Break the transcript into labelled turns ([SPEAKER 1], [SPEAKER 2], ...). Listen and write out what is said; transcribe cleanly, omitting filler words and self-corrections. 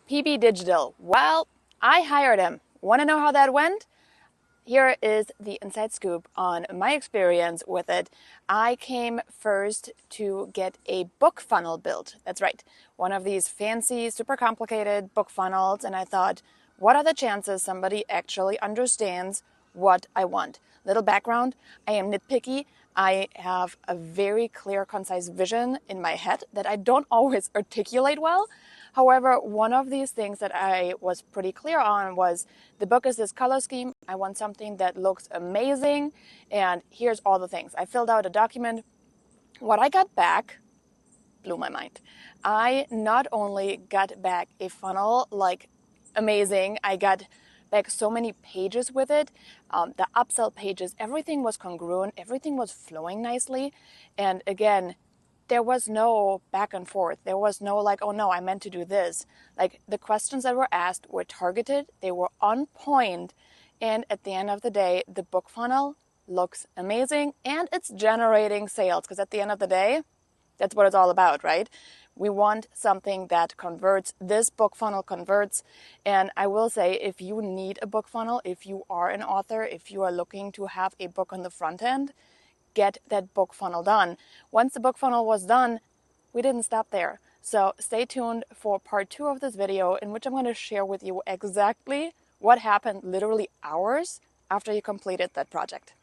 [SPEAKER 1] PB Digital. Well, I hired him. Want to know how that went? Here is the inside scoop on my experience with it. I came first to get a book funnel built. That's right, one of these fancy, super complicated book funnels. And I thought, what are the chances somebody actually understands what I want? Little background, I am nitpicky. I have a very clear, concise vision in my head that I don't always articulate well. However, one of these things that I was pretty clear on was the book is this color scheme. I want something that looks amazing. And here's all the things. I filled out a document. What I got back blew my mind. I not only got back a funnel like amazing, I got back so many pages with it. The upsell pages, everything was congruent, everything was flowing nicely. And again, there was no back and forth. There was no like, oh no, I meant to do this. Like the questions that were asked were targeted, they were on point, and at the end of the day, the book funnel looks amazing and it's generating sales because at the end of the day, that's what it's all about, right? We want something that converts. This book funnel converts. And I will say, if you need a book funnel, if you are an author, if you are looking to have a book on the front end, get that book funnel done. Once the book funnel was done, we didn't stop there. So stay tuned for part 2 of this video in which I'm going to share with you exactly what happened literally hours after you completed that project.